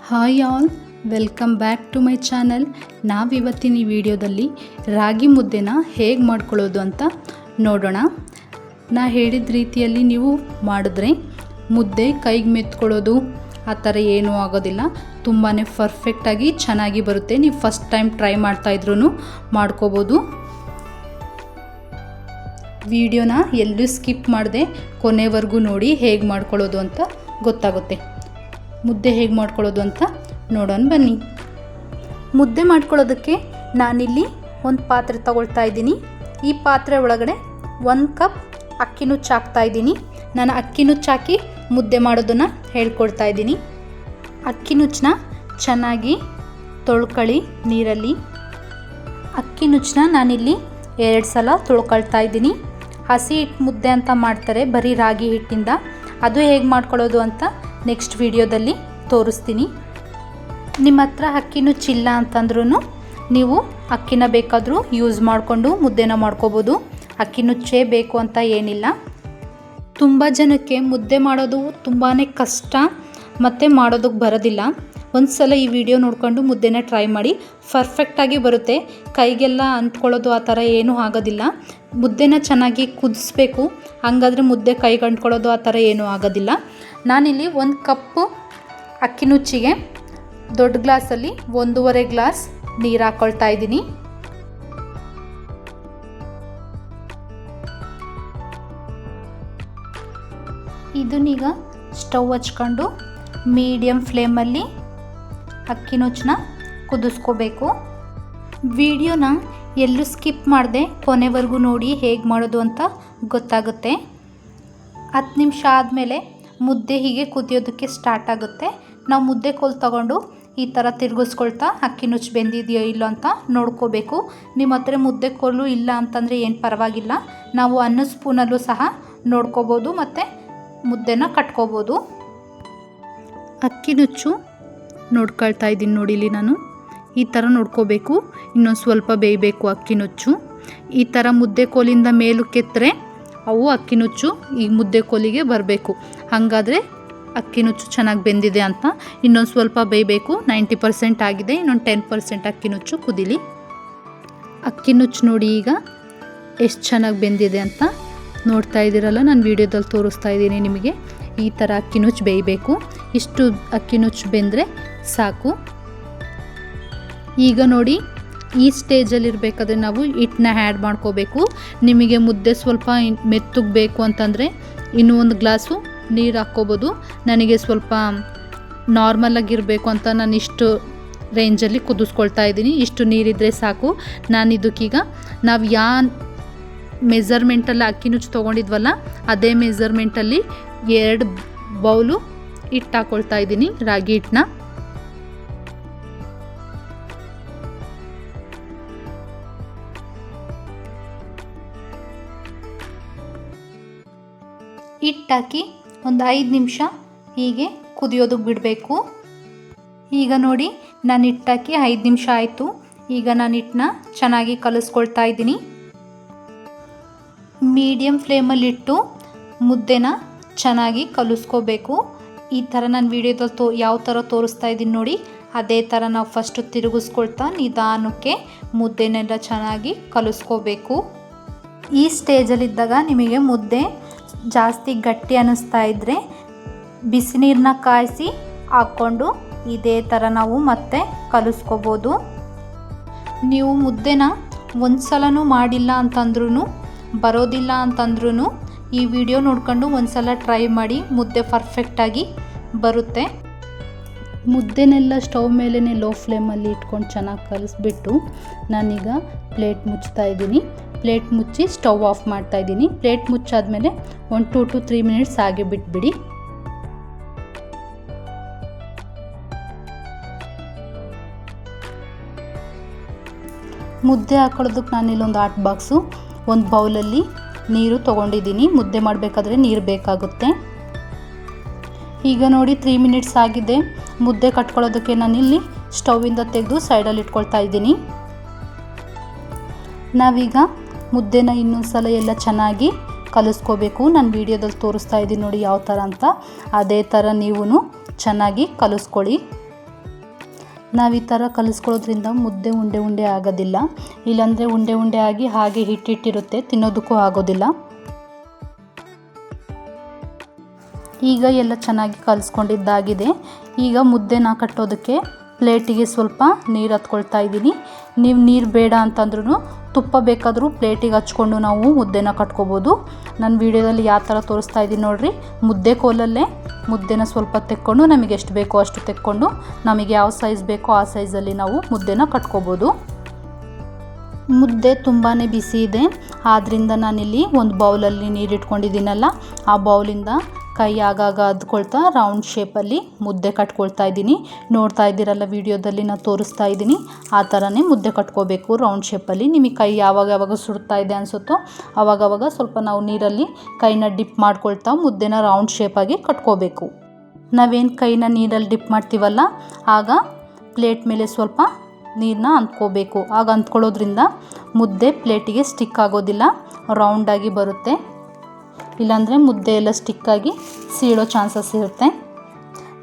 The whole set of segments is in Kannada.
Hi all, welcome back to my channel. ನಾವಿವತ್ತಿನ ಈ ವಿಡಿಯೋದಲ್ಲಿ ರಾಗಿ ಮುದ್ದೆನ ಹೇಗೆ ಮಾಡ್ಕೊಳ್ಳೋದು ಅಂತ ನೋಡೋಣ. ನಾ ಹೇಳಿದ ರೀತಿಯಲ್ಲಿ ನೀವು ಮಾಡಿದ್ರೆ ಮುದ್ದೆ ಕೈಗೆ ಮೆತ್ಕೊಳ್ಳೋದು ಆ ಥರ ಏನೂ ಆಗೋದಿಲ್ಲ. ತುಂಬಾ ಪರ್ಫೆಕ್ಟಾಗಿ ಚೆನ್ನಾಗಿ ಬರುತ್ತೆ. ನೀವು ಫಸ್ಟ್ ಟೈಮ್ ಟ್ರೈ ಮಾಡ್ತಾಯಿದ್ರೂ ಮಾಡ್ಕೋಬೋದು. ವಿಡಿಯೋನ ಎಲ್ಲೂ ಸ್ಕಿಪ್ ಮಾಡದೆ ಕೊನೆವರೆಗೂ ನೋಡಿ ಹೇಗೆ ಮಾಡ್ಕೊಳ್ಳೋದು ಅಂತ ಗೊತ್ತಾಗುತ್ತೆ. ಮುದ್ದೆ ಹೇಗೆ ಮಾಡ್ಕೊಳ್ಳೋದು ಅಂತ ನೋಡೋಣ ಬನ್ನಿ. ಮುದ್ದೆ ಮಾಡ್ಕೊಳ್ಳೋದಕ್ಕೆ ನಾನಿಲ್ಲಿ ಒಂದು ಪಾತ್ರೆ ತಗೊಳ್ತಾ ಇದ್ದೀನಿ. ಈ ಪಾತ್ರೆ ಒಳಗಡೆ 1 ಕಪ್ ಅಕ್ಕಿ ನುಚ್ಚು ಹಾಕ್ತಾ ಇದ್ದೀನಿ. ನಾನು ಅಕ್ಕಿ ನುಚ್ಚು ಹಾಕಿ ಮುದ್ದೆ ಮಾಡೋದನ್ನು ಹೇಳ್ಕೊಡ್ತಾ ಇದ್ದೀನಿ. ಅಕ್ಕಿ ನುಚ್ಚನ್ನ ಚೆನ್ನಾಗಿ ತೊಳ್ಕೊಳ್ಳಿ ನೀರಲ್ಲಿ. ಅಕ್ಕಿ ನುಚ್ಚನ್ನ ನಾನಿಲ್ಲಿ 2 ಸಲ ತೊಳ್ಕೊಳ್ತಾ ಇದ್ದೀನಿ. ಹಸಿ ಹಿಟ್ಟು ಮುದ್ದೆ ಅಂತ ಮಾಡ್ತಾರೆ ಬರೀ ರಾಗಿ ಹಿಟ್ಟಿಂದ. ಅದು ಹೇಗೆ ಮಾಡ್ಕೊಳ್ಳೋದು ಅಂತ ನೆಕ್ಸ್ಟ್ ವಿಡಿಯೋದಲ್ಲಿ ತೋರಿಸ್ತೀನಿ. ನಿಮ್ಮ ಹತ್ರ ಅಕ್ಕಿ ನುಚ್ಚಿಲ್ಲ ಅಂತಂದ್ರೂ ನೀವು ಅಕ್ಕಿನ ಬೇಕಾದರೂ ಯೂಸ್ ಮಾಡಿಕೊಂಡು ಮುದ್ದೆನ ಮಾಡ್ಕೋಬೋದು. ಅಕ್ಕಿ ನುಚ್ಚೇ ಬೇಕು ಅಂತ ಏನಿಲ್ಲ. ತುಂಬ ಜನಕ್ಕೆ ಮುದ್ದೆ ಮಾಡೋದು ತುಂಬಾ ಕಷ್ಟ ಮತ್ತು ಮಾಡೋದಕ್ಕೆ ಬರೋದಿಲ್ಲ. ಒಂದು ಸಲ ಈ ವಿಡಿಯೋ ನೋಡಿಕೊಂಡು ಮುದ್ದೆನ ಟ್ರೈ ಮಾಡಿ, ಪರ್ಫೆಕ್ಟಾಗಿ ಬರುತ್ತೆ. ಕೈಗೆಲ್ಲ ಅಂಟ್ಕೊಳ್ಳೋದು ಆ ಥರ ಏನೂ ಆಗೋದಿಲ್ಲ. ಮುದ್ದೆನ ಚೆನ್ನಾಗಿ ಕುದಿಸ್ಬೇಕು, ಹಾಗಾದರೆ ಮುದ್ದೆ ಕೈಗೆ ಅಂಟ್ಕೊಳ್ಳೋದು ಆ ಥರ ಏನೂ ಆಗೋದಿಲ್ಲ. ನಾನಿಲ್ಲಿ 1 ಕಪ್ಪು ಅಕ್ಕಿ ನುಚ್ಚಿಗೆ ದೊಡ್ಡ ಗ್ಲಾಸಲ್ಲಿ 1.5 ಗ್ಲಾಸ್ ನೀರು ಹಾಕ್ಕೊಳ್ತಾ ಇದ್ದೀನಿ. ಇದನ್ನೀಗ ಸ್ಟವ್ ಹಚ್ಕೊಂಡು ಮೀಡಿಯಮ್ ಫ್ಲೇಮಲ್ಲಿ ಅಕ್ಕಿ ನುಚ್ಚನ್ನ ಕುದಿಸ್ಕೋಬೇಕು. ವಿಡಿಯೋನ ಎಲ್ಲೂ ಸ್ಕಿಪ್ ಮಾಡದೆ ಕೊನೆವರೆಗೂ ನೋಡಿ ಹೇಗೆ ಮಾಡೋದು ಅಂತ ಗೊತ್ತಾಗುತ್ತೆ. 10 ನಿಮಿಷ ಆದಮೇಲೆ ಮುದ್ದೆ ಹೀಗೆ ಕುದಿಯೋದಕ್ಕೆ ಸ್ಟಾರ್ಟ್ ಆಗುತ್ತೆ. ನಾವು ಮುದ್ದೆ ಕೋಲು ತಗೊಂಡು ಈ ಥರ ತಿರುಗಿಸ್ಕೊಳ್ತಾ ಅಕ್ಕಿ ನುಚ್ಚು ಬೆಂದಿದೆಯೋ ಇಲ್ಲೋ ಅಂತ ನೋಡ್ಕೋಬೇಕು. ನಿಮ್ಮ ಹತ್ರ ಮುದ್ದೆ ಕೋಲು ಇಲ್ಲ ಅಂತಂದರೆ ಏನು ಪರವಾಗಿಲ್ಲ, ನಾವು ಅನ್ನದ ಸ್ಪೂನಲ್ಲೂ ಸಹ ನೋಡ್ಕೋಬೋದು ಮತ್ತು ಮುದ್ದೆನ ಕಟ್ಕೋಬೋದು. ಅಕ್ಕಿ ನುಚ್ಚು ನೋಡ್ಕೊಳ್ತಾ ಇದ್ದೀನಿ ನೋಡಿ, ಇಲ್ಲಿ ನಾನು ಈ ಥರ ನೋಡ್ಕೋಬೇಕು. ಇನ್ನೊಂದು ಸ್ವಲ್ಪ ಬೇಯಬೇಕು ಅಕ್ಕಿ ನುಚ್ಚು. ಈ ಥರ ಮುದ್ದೆ ಕೋಲಿಂದ ಮೇಲಕ್ಕೆತ್ತರೆ ಅವು ಅಕ್ಕಿ ನುಚ್ಚು ಈ ಮುದ್ದೆ ಕೋಲಿಗೆ ಬರಬೇಕು. ಹಾಗಾದರೆ ಅಕ್ಕಿ ನುಚ್ಚು ಚೆನ್ನಾಗಿ ಬೆಂದಿದೆ ಅಂತ. ಇನ್ನೊಂದು ಸ್ವಲ್ಪ ಬೇಯಬೇಕು. 90% ಆಗಿದೆ, ಇನ್ನೊಂದು 10% ಅಕ್ಕಿ ನುಚ್ಚು ಕುದೀಲಿ. ಅಕ್ಕಿ ನುಚ್ಚು ನೋಡಿ ಈಗ ಎಷ್ಟು ಚೆನ್ನಾಗಿ ಬೆಂದಿದೆ ಅಂತ ನೋಡ್ತಾ ಇದ್ದೀರಲ್ಲ, ನಾನು ವಿಡಿಯೋದಲ್ಲಿ ತೋರಿಸ್ತಾ ಇದ್ದೀನಿ ನಿಮಗೆ. ಈ ಥರ ಅಕ್ಕಿ ನುಚ್ಚು ಬೇಯಬೇಕು. ಇಷ್ಟು ಅಕ್ಕಿ ನುಚ್ಚು ಬೆಂದರೆ ಸಾಕು. ಈಗ ನೋಡಿ ಈ ಸ್ಟೇಜಲ್ಲಿ ಇರಬೇಕಾದ್ರೆ ನಾವು ಹಿಟ್ಟನ್ನ ಆ್ಯಡ್ ಮಾಡ್ಕೋಬೇಕು. ನಿಮಗೆ ಮುದ್ದೆ ಸ್ವಲ್ಪ ಮೆತ್ತಗೆ ಬೇಕು ಅಂತಂದರೆ ಇನ್ನೂ 1 ಗ್ಲಾಸು ನೀರು ಹಾಕ್ಕೋಬೋದು. ನನಗೆ ಸ್ವಲ್ಪ ನಾರ್ಮಲಾಗಿರಬೇಕು ಅಂತ ನಾನು ಇಷ್ಟು ರೇಂಜಲ್ಲಿ ಕುದಿಸ್ಕೊಳ್ತಾ ಇದ್ದೀನಿ. ಇಷ್ಟು ನೀರಿದ್ದರೆ ಸಾಕು. ನಾನು ಇದಕ್ಕೀಗ ನಾವು ಮೆಜರ್ಮೆಂಟಲ್ಲಿ ಅಕ್ಕಿ ನುಚ್ಚು ತೊಗೊಂಡಿದ್ವಲ್ಲ ಅದೇ ಮೆಜರ್ಮೆಂಟಲ್ಲಿ 2 ಬೌಲು ಹಿಟ್ಟು ಹಾಕ್ಕೊಳ್ತಾ ಇದ್ದೀನಿ, ರಾಗಿ ಹಿಟ್ಟನ್ನ. ಹಿಟ್ಟಾಕಿ ಒಂದು 5 ನಿಮಿಷ ಹೀಗೆ ಕುದಿಯೋದಕ್ಕೆ ಬಿಡಬೇಕು. ಈಗ ನೋಡಿ ನಾನು ಹಿಟ್ಟಾಕಿ 5 ನಿಮಿಷ ಆಯಿತು. ಈಗ ನಾನು ಹಿಟ್ಟನ್ನ ಚೆನ್ನಾಗಿ ಕಲಿಸ್ಕೊಳ್ತಾ ಇದ್ದೀನಿ. ಮೀಡಿಯಮ್ ಫ್ಲೇಮಲ್ಲಿಟ್ಟು ಮುದ್ದೆನ ಚೆನ್ನಾಗಿ ಕಲಿಸ್ಕೋಬೇಕು. ಈ ಥರ ನಾನು ವಿಡಿಯೋದಲ್ಲಿ ಯಾವ ಥರ ತೋರಿಸ್ತಾ ಇದ್ದೀನಿ ನೋಡಿ, ಅದೇ ಥರ ನಾವು ಫಸ್ಟು ತಿರುಗಿಸ್ಕೊಳ್ತಾ ನಿಧಾನಕ್ಕೆ ಮುದ್ದೆನೆಲ್ಲ ಚೆನ್ನಾಗಿ ಕಲಿಸ್ಕೋಬೇಕು. ಈ ಸ್ಟೇಜಲ್ಲಿದ್ದಾಗ ನಿಮಗೆ ಮುದ್ದೆ ಜಾಸ್ತಿ ಗಟ್ಟಿ ಅನ್ನಿಸ್ತಾ ಇದ್ದರೆ ಬಿಸಿ ನೀರನ್ನ ಕಾಯಿಸಿ ಹಾಕ್ಕೊಂಡು ಇದೇ ಥರ ನಾವು ಮತ್ತೆ ಕಲಿಸ್ಕೋಬೋದು. ನೀವು ಮುದ್ದೆನ ಒಂದು ಸಲನೂ ಮಾಡಿಲ್ಲ ಅಂತಂದ್ರೂ ಬರೋದಿಲ್ಲ ಅಂತಂದ್ರೂ ಈ ವಿಡಿಯೋ ನೋಡ್ಕೊಂಡು ಒಂದು ಸಲ ಟ್ರೈ ಮಾಡಿ, ಮುದ್ದೆ ಪರ್ಫೆಕ್ಟಾಗಿ ಬರುತ್ತೆ. ಮುದ್ದೆನೆಲ್ಲ ಸ್ಟವ್ ಮೇಲೇ ಲೋ ಫ್ಲೇಮಲ್ಲಿ ಇಟ್ಕೊಂಡು ಚೆನ್ನಾಗಿ ಕಲಿಸ್ಬಿಟ್ಟು ನಾನೀಗ ಪ್ಲೇಟ್ ಮುಚ್ತಾ ಇದ್ದೀನಿ. ಪ್ಲೇಟ್ ಮುಚ್ಚಿ ಸ್ಟವ್ ಆಫ್ ಮಾಡ್ತಾ ಇದ್ದೀನಿ. ಪ್ಲೇಟ್ ಮುಚ್ಚಾದ್ಮೇಲೆ ಒಂದು 2 to 3 ಮಿನಿಟ್ಸ್ ಹಾಗೆ ಬಿಟ್ಬಿಡಿ. ಮುದ್ದೆ ಹಾಕೊಳ್ಳೋದಕ್ಕೆ ನಾನಿಲ್ಲೊಂದು ಹಾಟ್ ಬಾಕ್ಸು, ಒಂದು ಬೌಲಲ್ಲಿ ನೀರು ತೊಗೊಂಡಿದ್ದೀನಿ. ಮುದ್ದೆ ಮಾಡಬೇಕಾದ್ರೆ ನೀರು ಬೇಕಾಗುತ್ತೆ. ಈಗ ನೋಡಿ 3 ಮಿನಿಟ್ಸ್ ಆಗಿದೆ. ಮುದ್ದೆ ಕಟ್ಕೊಳ್ಳೋದಕ್ಕೆ ನಾನಿಲ್ಲಿ ಸ್ಟವ್ವಿಂದ ತೆಗೆದು ಸೈಡಲ್ಲಿ ಇಟ್ಕೊಳ್ತಾ ಇದ್ದೀನಿ. ನಾವೀಗ ಮುದ್ದೆನ ಇನ್ನೊಂದು ಸಲ ಎಲ್ಲ ಚೆನ್ನಾಗಿ ಕಲಿಸ್ಕೋಬೇಕು. ನಾನು ವಿಡಿಯೋದಲ್ಲಿ ತೋರಿಸ್ತಾ ಇದ್ದೀನಿ ನೋಡಿ ಯಾವ ಥರ ಅಂತ. ಅದೇ ಥರ ನೀವು ಚೆನ್ನಾಗಿ ಕಲಿಸ್ಕೊಳ್ಳಿ. ನಾವು ಈ ಥರ ಕಲಿಸ್ಕೊಳ್ಳೋದ್ರಿಂದ ಮುದ್ದೆ ಉಂಡೆ ಉಂಡೆ ಆಗೋದಿಲ್ಲ, ಇಲ್ಲಾಂದರೆ ಉಂಡೆ ಉಂಡೆ ಆಗಿ ಹಾಗೆ ಹಿಟ್ಟಿಟ್ಟಿರುತ್ತೆ, ತಿನ್ನೋದಕ್ಕೂ ಆಗೋದಿಲ್ಲ. ಈಗ ಎಲ್ಲ ಚೆನ್ನಾಗಿ ಕಲಿಸ್ಕೊಂಡಿದ್ದಾಗಿದೆ. ಈಗ ಮುದ್ದೆನ ಕಟ್ಟೋದಕ್ಕೆ ಪ್ಲೇಟಿಗೆ ಸ್ವಲ್ಪ ನೀರು ಹತ್ಕೊಳ್ತಾ ಇದ್ದೀನಿ. ನೀವು ನೀರು ಬೇಡ ಅಂತಂದ್ರೂ ತುಪ್ಪ ಬೇಕಾದರೂ ಪ್ಲೇಟಿಗೆ ಹಚ್ಕೊಂಡು ನಾವು ಮುದ್ದೆನ ಕಟ್ಕೋಬೋದು. ನನ್ನ ವಿಡಿಯೋದಲ್ಲಿ ಯಾವ ಥರ ತೋರಿಸ್ತಾ ಇದ್ದೀನಿ ನೋಡಿರಿ. ಮುದ್ದೆ ಕೋಲಲ್ಲೇ ಮುದ್ದೆನ ಸ್ವಲ್ಪ ತೆಕ್ಕೊಂಡು ನಮಗೆ ಎಷ್ಟು ಬೇಕೋ ಅಷ್ಟು ತೆಕ್ಕೊಂಡು ನಮಗೆ ಯಾವ ಸೈಜ್ ಬೇಕೋ ಆ ಸೈಜಲ್ಲಿ ನಾವು ಮುದ್ದೆನ ಕಟ್ಕೋಬೋದು. ಮುದ್ದೆ ತುಂಬಾ ಬಿಸಿ ಇದೆ, ಆದ್ದರಿಂದ ನಾನಿಲ್ಲಿ ಒಂದು ಬೌಲಲ್ಲಿ ನೀರು ಇಟ್ಕೊಂಡಿದ್ದೀನಲ್ಲ, ಆ ಬೌಲಿಂದ ಕೈ ಆಗಾಗ ಅದ್ಕೊಳ್ತಾ ರೌಂಡ್ ಶೇಪಲ್ಲಿ ಮುದ್ದೆ ಕಟ್ಕೊಳ್ತಾ ಇದ್ದೀನಿ. ನೋಡ್ತಾ ಇದ್ದೀರಲ್ಲ ವಿಡಿಯೋದಲ್ಲಿ ನಾನು ತೋರಿಸ್ತಾ ಇದ್ದೀನಿ, ಆ ಥರನೇ ಮುದ್ದೆ ಕಟ್ಕೋಬೇಕು ರೌಂಡ್ ಶೇಪಲ್ಲಿ. ನಿಮಗೆ ಕೈ ಯಾವಾಗ ಸುಡ್ತಾ ಇದೆ ಅನಿಸುತ್ತೋ ಆವಾಗವಾಗ ಸ್ವಲ್ಪ ನಾವು ನೀರಲ್ಲಿ ಕೈನ ಡಿಪ್ ಮಾಡ್ಕೊಳ್ತಾ ಮುದ್ದೆನ ರೌಂಡ್ ಶೇಪಾಗಿ ಕಟ್ಕೋಬೇಕು. ನಾವೇನು ಕೈನ ನೀರಲ್ಲಿ ಡಿಪ್ ಮಾಡ್ತೀವಲ್ಲ, ಆಗ ಪ್ಲೇಟ್ ಮೇಲೆ ಸ್ವಲ್ಪ ನೀರನ್ನ ಅಂದ್ಕೋಬೇಕು. ಆಗ ಅಂದ್ಕೊಳ್ಳೋದ್ರಿಂದ ಮುದ್ದೆ ಪ್ಲೇಟಿಗೆ ಸ್ಟಿಕ್ ಆಗೋದಿಲ್ಲ, ರೌಂಡಾಗಿ ಬರುತ್ತೆ. ಇಲ್ಲಾಂದರೆ ಮುದ್ದೆ ಎಲ್ಲ ಸ್ಟಿಕ್ಕಾಗಿ ಸೀಳೋ ಚಾನ್ಸಸ್ ಇರುತ್ತೆ.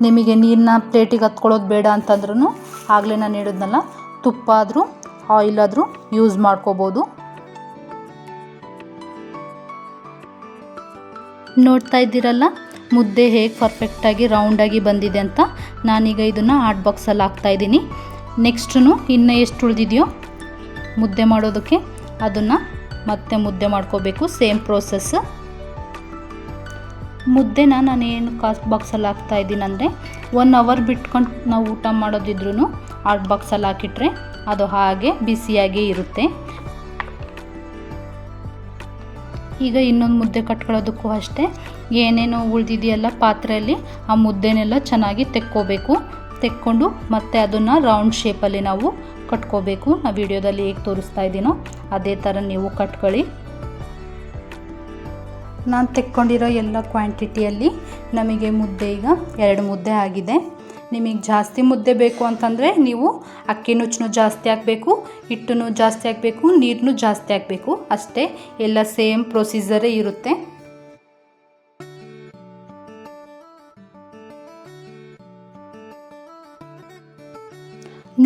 ನಿಮಗೆ ನೀರನ್ನ ಪ್ಲೇಟಿಗೆ ಹತ್ಕೊಳ್ಳೋದು ಬೇಡ ಅಂತಂದ್ರೂ ಆಗಲೇ ನಾನು ಹೇಳಿದ್ನಲ್ಲ, ತುಪ್ಪ ಆದರೂ ಆಯಿಲ್ ಆದರೂ ಯೂಸ್ ಮಾಡ್ಕೋಬೋದು. ನೋಡ್ತಾ ಇದ್ದೀರಲ್ಲ ಮುದ್ದೆ ಹೇಗೆ ಪರ್ಫೆಕ್ಟಾಗಿ ರೌಂಡಾಗಿ ಬಂದಿದೆ ಅಂತ. ನಾನೀಗ ಇದನ್ನು ಹಾಟ್ ಬಾಕ್ಸಲ್ಲಿ ಹಾಕ್ತಾಯಿದ್ದೀನಿ. ನೆಕ್ಸ್ಟು ಇನ್ನೂ ಎಷ್ಟು ಉಳಿದಿದೆಯೋ ಮುದ್ದೆ ಮಾಡೋದಕ್ಕೆ ಅದನ್ನು ಮತ್ತೆ ಮುದ್ದೆ ಮಾಡ್ಕೋಬೇಕು. Same process. ಮುದ್ದೆನ ನಾನೇನು ಕಾಸ್ಟ್ ಬಾಕ್ಸಲ್ಲಿ ಹಾಕ್ತಾಯಿದ್ದೀನಿ ಅಂದರೆ 1 ಅವರ್ ಬಿಟ್ಕೊಂಡು ನಾವು ಊಟ ಮಾಡೋದಿದ್ರೂ ಹಾಟ್ ಬಾಕ್ಸಲ್ಲಿ ಹಾಕಿಟ್ರೆ ಅದು ಹಾಗೆ ಬಿಸಿಯಾಗೇ ಇರುತ್ತೆ. ಈಗ ಇನ್ನೊಂದು ಮುದ್ದೆ ಕಟ್ಕೊಳ್ಳೋದಕ್ಕೂ ಅಷ್ಟೇ, ಏನೇನೋ ಉಳಿದಿದೆಯಲ್ಲ ಪಾತ್ರೆಯಲ್ಲಿ ಆ ಮುದ್ದೆನೆಲ್ಲ ಚೆನ್ನಾಗಿ ತೆಕ್ಕೊಂಡು ಮತ್ತೆ ಅದನ್ನು ರೌಂಡ್ ಶೇಪಲ್ಲಿ ನಾವು ಕಟ್ಕೋಬೇಕು. ಆ ವಿಡಿಯೋದಲ್ಲಿ ಹೇಗೆ ತೋರಿಸ್ತಾ ಇದ್ದೀನೋ ಅದೇ ಥರ ನೀವು ಕಟ್ಕೊಳ್ಳಿ. ನಾನು ತೆಕ್ಕೊಂಡಿರೋ ಎಲ್ಲ ಕ್ವಾಂಟಿಟಿಯಲ್ಲಿ ನಮಗೆ ಮುದ್ದೆ ಈಗ 2 ಮುದ್ದೆ ಆಗಿದೆ. ನಿಮಗೆ ಜಾಸ್ತಿ ಮುದ್ದೆ ಬೇಕು ಅಂತಂದರೆ ನೀವು ಅಕ್ಕಿ ನುಚ್ಚು ಜಾಸ್ತಿ ಹಾಕಬೇಕು, ಹಿಟ್ಟನ್ನು ಜಾಸ್ತಿ ಹಾಕಬೇಕು, ನೀರನ್ನು ಜಾಸ್ತಿ ಹಾಕಬೇಕು. ಅಷ್ಟೇ, ಎಲ್ಲ ಸೇಮ್ ಪ್ರೊಸೀಜರೇ ಇರುತ್ತೆ.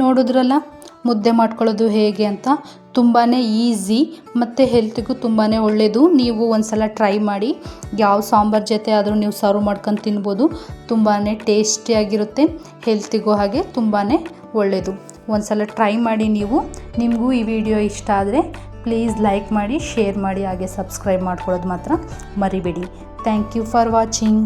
ನೋಡಿದ್ರಲ್ಲ ಮುದ್ದೆ ಮಾಡ್ಕೊಳ್ಳೋದು ಹೇಗೆ ಅಂತ. ತುಂಬಾ ಈಸಿ ಮತ್ತು ಹೆಲ್ತಿಗೂ ತುಂಬಾ ಒಳ್ಳೆಯದು. ನೀವು ಒಂದ್ಸಲ ಟ್ರೈ ಮಾಡಿ. ಯಾವ ಸಾಂಬಾರು ಜೊತೆ ಆದರೂ ನೀವು ಸರ್ವ್ ಮಾಡ್ಕೊಂಡು ತಿನ್ಬೋದು. ತುಂಬಾ ಟೇಸ್ಟಿಯಾಗಿರುತ್ತೆ, ಹೆಲ್ತಿಗೂ ಹಾಗೆ ತುಂಬಾ ಒಳ್ಳೆಯದು. ಒಂದ್ಸಲ ಟ್ರೈ ಮಾಡಿ ನೀವು. ನಿಮಗೂ ಈ ವಿಡಿಯೋ ಇಷ್ಟ ಆದರೆ ಪ್ಲೀಸ್ ಲೈಕ್ ಮಾಡಿ, ಶೇರ್ ಮಾಡಿ, ಹಾಗೆ ಸಬ್ಸ್ಕ್ರೈಬ್ ಮಾಡ್ಕೊಳ್ಳೋದು ಮಾತ್ರ ಮರಿಬೇಡಿ. Thank you for watching.